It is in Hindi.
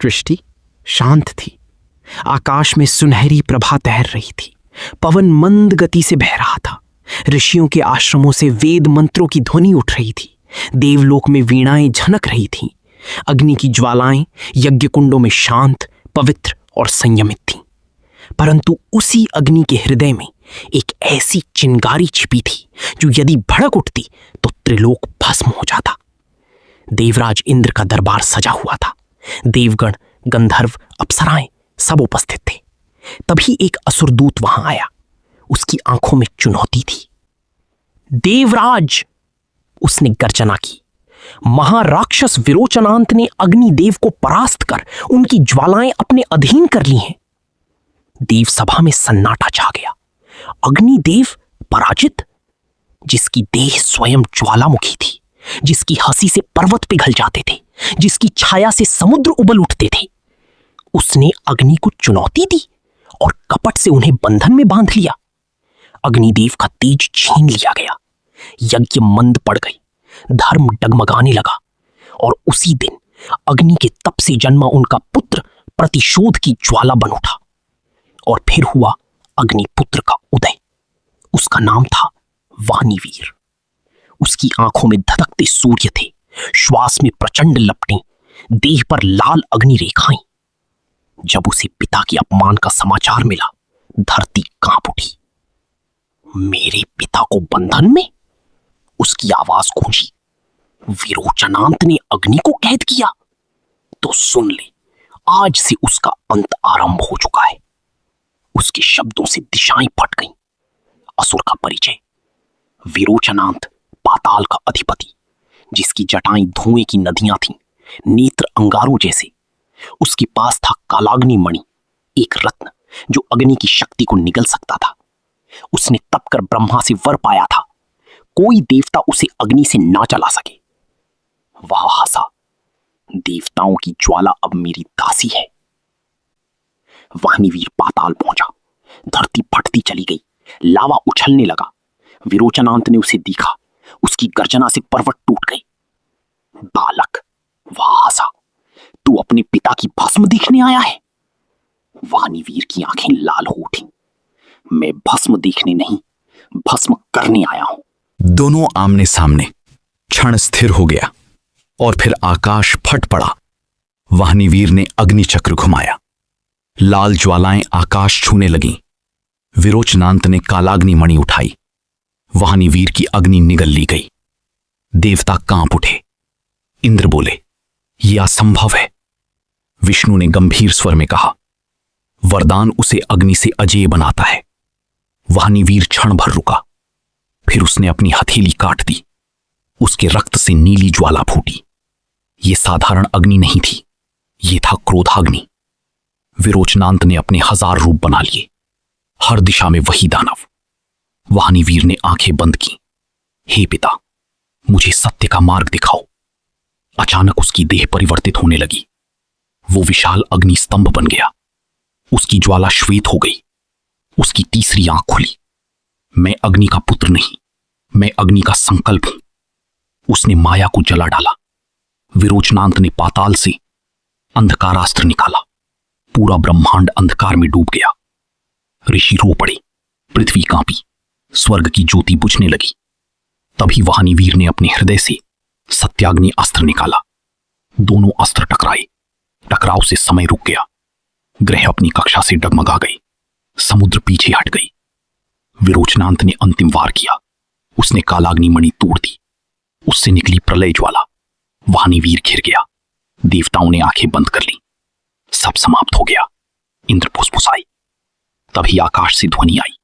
सृष्टि शांत थी। आकाश में सुनहरी प्रभा तैर रही थी। पवन मंद गति से बह रहा था। ऋषियों के आश्रमों से वेद मंत्रों की ध्वनि उठ रही थी। देवलोक में वीणाएं झनक रही थीं। अग्नि की ज्वालाएं यज्ञ कुंडों में शांत, पवित्र और संयमित थीं। परंतु उसी अग्नि के हृदय में एक ऐसी चिंगारी छिपी थी जो यदि भड़क उठती तो त्रिलोक भस्म हो जाता। देवराज इंद्र का दरबार सजा हुआ था। देवगण, गंधर्व, अप्सराएं सब उपस्थित थे। तभी एक असुरदूत वहां आया। उसकी आंखों में चुनौती थी। देवराज, उसने गर्जना की। महाराक्षस विरोचनांत ने अग्निदेव को परास्त कर उनकी ज्वालाएं अपने अधीन कर ली हैं। देव सभा में सन्नाटा छा गया। अग्निदेव पराजित? जिसकी देह स्वयं ज्वालामुखी थी, जिसकी हंसी से पर्वत पिघल जाते थे, जिसकी छाया से समुद्र उबल उठते थे, उसने अग्नि को चुनौती दी और कपट से उन्हें बंधन में बांध लिया। अग्निदेव का तेज छीन लिया गया। यज्ञ मंद पड़ गई। धर्म डगमगाने लगा। और उसी दिन अग्नि के तप से जन्मा उनका पुत्र प्रतिशोध की ज्वाला बन उठा। और फिर हुआ अग्निपुत्र का उदय। उसका नाम था वाणीवीर। उसकी आंखों में धधकते सूर्य थे, श्वास में प्रचंड लपटें, देह पर लाल अग्नि रेखाएं। जब उसे पिता के अपमान का समाचार मिला, धरती कांप उठी। मेरे पिता को बंधन में? उसकी आवाज गूंजी। विरोचनांत ने अग्नि को कैद किया? तो सुन ले, आज से उसका अंत आरंभ हो चुका है। उसके शब्दों से दिशाएं फट गईं। असुर का परिचय। विरोचनांत पाताल का अधिपति, जिसकी जटाएं धुएं की नदियां थीं, नेत्र अंगारों जैसे। उसके पास था कालाग्नि मणि, एक रत्न जो अग्नि की शक्ति को निगल सकता था। उसने तप कर ब्रह्मा से वर पाया था, कोई देवता उसे अग्नि से ना जला सके। वह हंसा, देवताओं की ज्वाला अब मेरी दासी है। वाणीवीर पाताल पहुंचा। धरती फटती चली गई। लावा उछलने लगा। विरोचनांत ने उसे देखा। उसकी गर्जना से पर्वत टूट गई। बालक, वह हंसा, तू अपने पिता की भस्म देखने आया है? वाणीवीर की आंखें लाल हो उठी। मैं भस्म देखने नहीं, भस्म करने आया हूं। दोनों आमने सामने। क्षण स्थिर हो गया और फिर आकाश फट पड़ा। वाणीवीर ने अग्नि चक्र घुमाया। लाल ज्वालाएं आकाश छूने लगीं। विरोचनांत ने कालाग्नि मणि उठाई। वाणीवीर की अग्नि निगल ली गई। देवता कांप उठे। इंद्र बोले, यह असंभव है। विष्णु ने गंभीर स्वर में कहा, वरदान उसे अग्नि से अजेय बनाता है। वाणीवीर क्षण भर रुका। फिर उसने अपनी हथेली काट दी। उसके रक्त से नीली ज्वाला फूटी। यह साधारण अग्नि नहीं थी, यह था क्रोधाग्नि। विरोचनांत ने अपने 1000 रूप बना लिए। हर दिशा में वही दानव। वाणीवीर ने आंखें बंद की। हे पिता, मुझे सत्य का मार्ग दिखाओ। अचानक उसकी देह परिवर्तित होने लगी। वो विशाल अग्नि स्तंभ बन गया। उसकी ज्वाला श्वेत हो गई। उसकी तीसरी आंख खुली। मैं अग्नि का पुत्र नहीं, मैं अग्नि का संकल्प हूं। उसने माया को जला डाला। विरोचनांत ने पाताल से अंधकारास्त्र निकाला। पूरा ब्रह्मांड अंधकार में डूब गया। ऋषि रो पड़े। पृथ्वी कांपी। स्वर्ग की ज्योति बुझने लगी। तभी वाणीवीर ने अपने हृदय से सत्याग्नि अस्त्र निकाला। दोनों अस्त्र टकराए। टकराव से समय रुक गया। ग्रह अपनी कक्षा से डगमगा गए। समुद्र पीछे हट गई। विरोचनांत ने अंतिम वार किया। उसने कालाग्नि मणि तोड़ दी। उससे निकली प्रलय ज्वाला। वाणीवीर घिर गया। देवताओं ने आंखें बंद कर ली। सब समाप्त हो गया। इंद्र फुसफुसाई। तभी आकाश से ध्वनि आई,